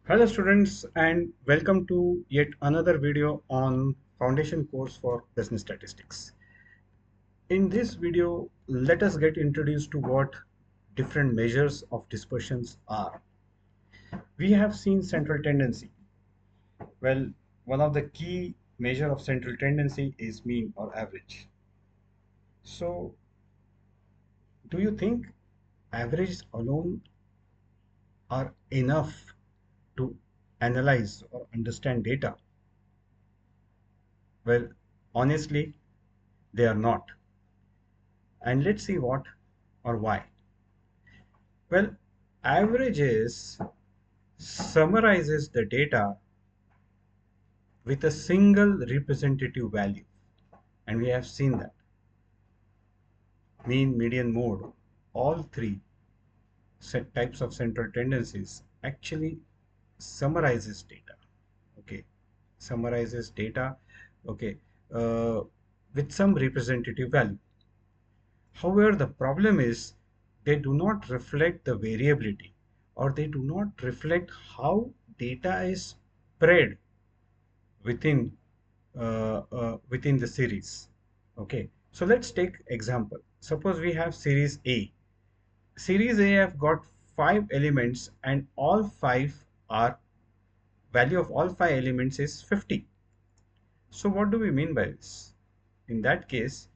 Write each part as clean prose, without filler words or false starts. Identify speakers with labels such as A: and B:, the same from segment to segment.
A: Hello students and welcome to yet another video on foundation course for business statistics. In this video, let us get introduced to what different measures of dispersions are. We have seen central tendency. Well, one of the key measure of central tendency is mean or average. So, do you think average alone are enough to analyze or understand data? Well, honestly, they are not. And let's see what or why. Well, averages summarizes the data with a single representative value, and we have seen that mean, median, mode, all three set types of central tendencies actually summarizes data. Okay, summarizes data. Okay, uh, with some representative value. However, the problem is they do not reflect the variability, or they do not reflect how data is spread within within the series. Okay, so let's take example. Suppose we have series A. Series A have got 5 elements, and all five are value of all 5 elements is 50. So what do we mean by this? In that case,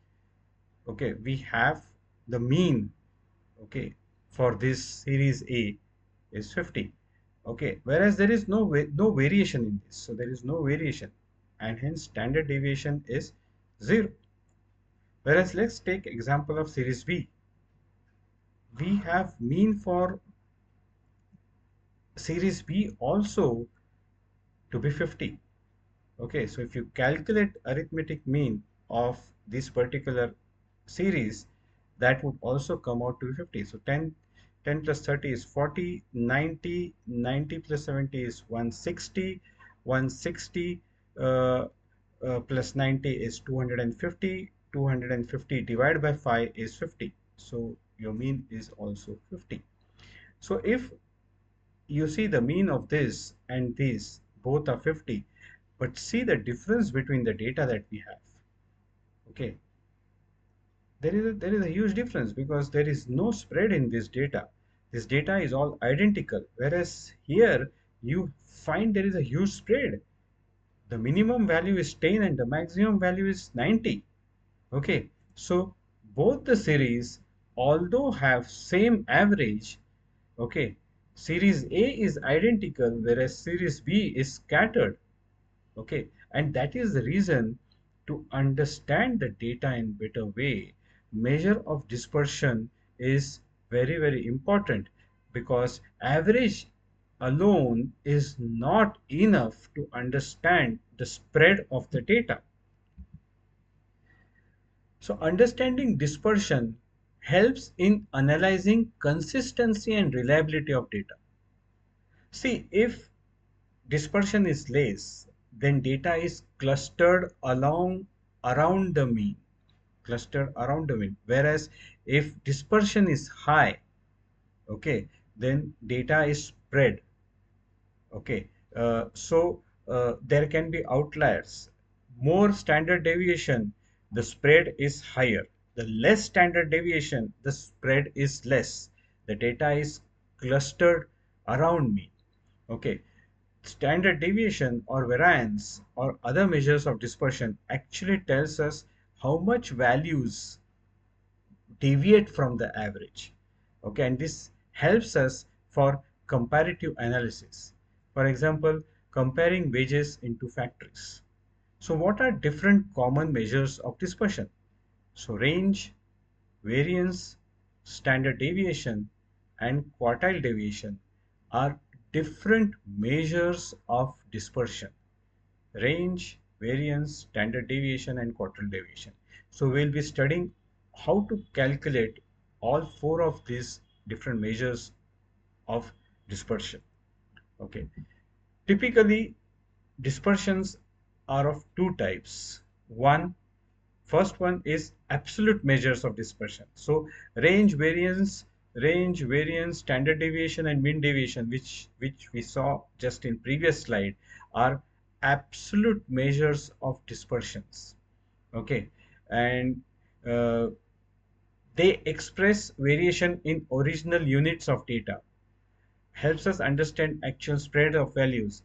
A: okay, we have the mean, okay, for this series A is 50. Okay, whereas there is no variation in this, so there is no variation, and hence standard deviation is 0. Whereas let's take example of series B. We have mean for series B also to be 50. Okay, so if you calculate arithmetic mean of this particular series, that would also come out to be 50. So 10 plus 30 is 40, 90, 90 plus 70 is 160, 160 plus 90 is 250, 250 divided by 5 is 50. So your mean is also 50. So if you see the mean of this and this both are 50, but see the difference between the data that we have. Okay, there is a huge difference because there is no spread in this data. This data is all identical, whereas here you find there is a huge spread. The minimum value is 10 and the maximum value is 90. Okay, so both the series, although have same average, okay, series A is identical whereas series B is scattered. Okay, and that is the reason, to understand the data in better way, measure of dispersion is very important, because average alone is not enough to understand the spread of the data. So understanding dispersion helps in analyzing consistency and reliability of data. See, if dispersion is less, then data is clustered around the mean, whereas if dispersion is high, okay, then data is spread. Okay, there can be outliers. More standard deviation, the spread is higher. The less standard deviation, the spread is less. The data is clustered around me. Okay, standard deviation or variance or other measures of dispersion actually tells us how much values deviate from the average. Okay, and this helps us for comparative analysis. For example, comparing wages in two factories. So what are different common measures of dispersion? So range, variance, standard deviation, and quartile deviation are different measures of dispersion. Range, variance, standard deviation, and quartile deviation. So we'll be studying how to calculate all four of these different measures of dispersion. Okay. Typically, dispersions are of two types. First one is absolute measures of dispersion. So range, variance, range, variance, standard deviation, and mean deviation, which we saw just in previous slide, are absolute measures of dispersions. Okay, and uh, they express variation in original units of data, helps us understand actual spread of values,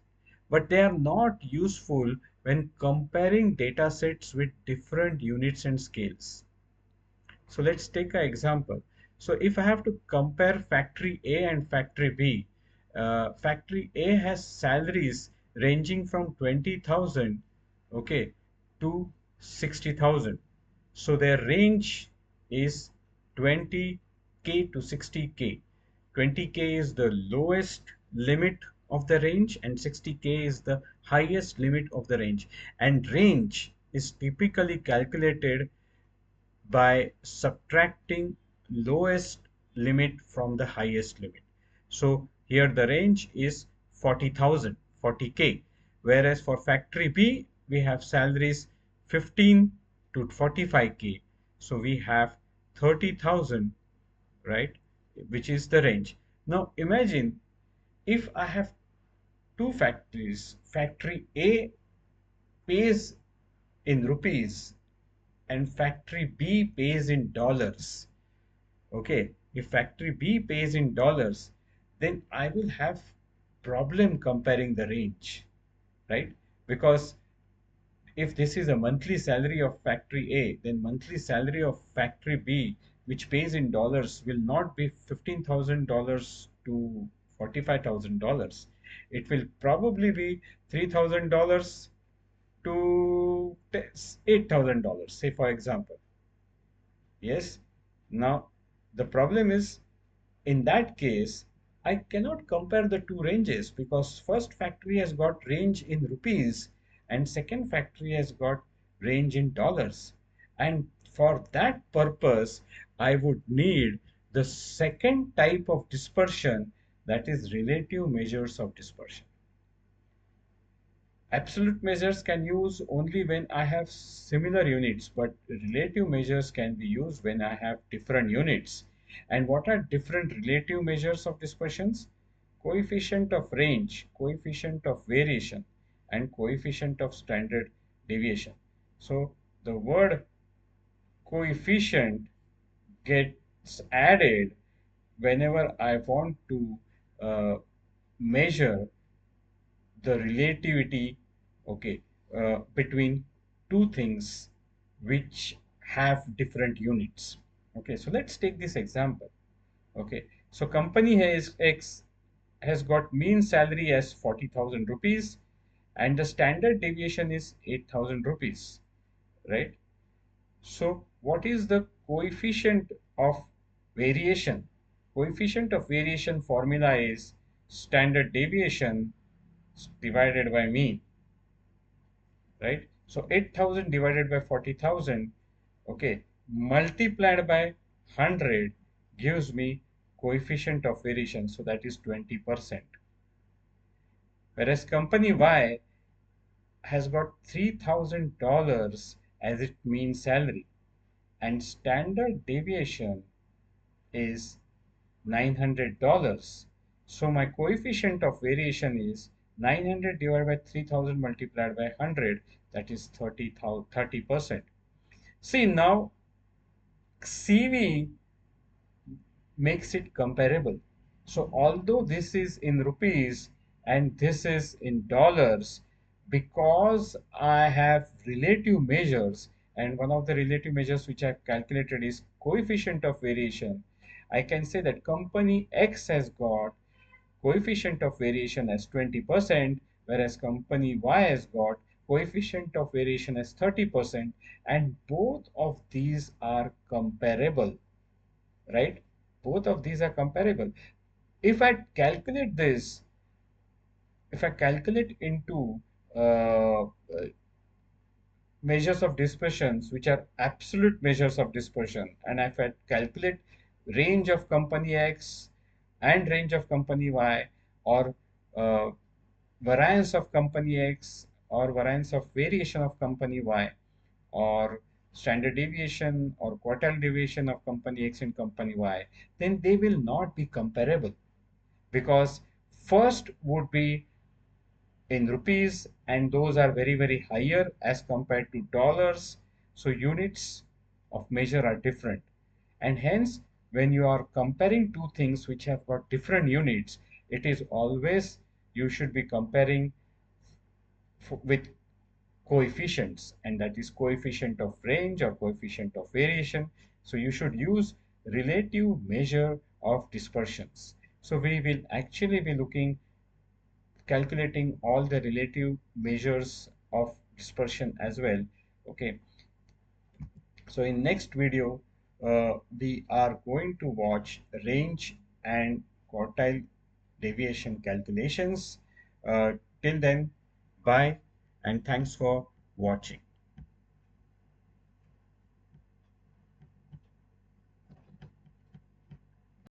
A: but they are not useful when comparing data sets with different units and scales. So let's take an example. So if I have to compare factory A and factory B, factory A has salaries ranging from 20,000, okay, to 60,000. So their range is 20K to 60K. 20K is the lowest limit of the range and 60K is the highest limit of the range. And range is typically calculated by subtracting lowest limit from the highest limit. So here the range is 40,000, 40K, whereas for factory B, we have salaries 15 to 45K. So we have 30,000, right, which is the range. Now imagine if I have two factories, factory A pays in rupees and factory B pays in dollars. Okay, if factory B pays in dollars, then I will have problem comparing the range, right? Because if this is a monthly salary of factory A, then monthly salary of factory B, which pays in dollars, will not be $15,000 to $45,000. It will probably be $3,000 to $8,000, say for example. Yes. Now, the problem is in that case, I cannot compare the two ranges because first factory has got range in rupees and second factory has got range in dollars. And for that purpose, I would need the second type of dispersion, that is relative measures of dispersion. Absolute measures can use only when I have similar units, but relative measures can be used when I have different units. And what are different relative measures of dispersions? Coefficient of range, coefficient of variation, and coefficient of standard deviation. So the word coefficient gets added whenever I want to uh, measure the relativity, okay, between two things which have different units. Okay, so let's take this example. Okay, so company has X has got mean salary as 40,000 rupees and the standard deviation is 8,000 rupees, right? So what is the coefficient of variation? Coefficient of variation formula is standard deviation divided by mean, right? So 8,000 divided by 40,000, okay, multiplied by 100 gives me coefficient of variation. So that is 20%. Whereas company Y has got $3,000 as its mean salary and standard deviation is $900. So my coefficient of variation is 900 divided by 3,000 multiplied by 100, that is 30%. See now CV makes it comparable. So although this is in rupees and this is in dollars, because I have relative measures and one of the relative measures which I've calculated is coefficient of variation, I can say that company X has got coefficient of variation as 20%, whereas company Y has got coefficient of variation as 30%, and both of these are comparable, right? Both of these are comparable. If I calculate this, if I calculate into measures of dispersions, which are absolute measures of dispersion, and if I calculate range of company X and range of company Y, or uh, variance of company X or variance of variation of company Y, or standard deviation or quartile deviation of company X and company Y, then they will not be comparable, because first would be in rupees, and those are very, very higher as compared to dollars. So units of measure are different. And hence, when you are comparing two things which have got different units, it is always you should be comparing with coefficients, and that is coefficient of range or coefficient of variation. So you should use relative measure of dispersions. So we will actually be looking calculating all the relative measures of dispersion as well. Okay, so in next video we are going to watch range and quartile deviation calculations. Till then, bye, and thanks for watching.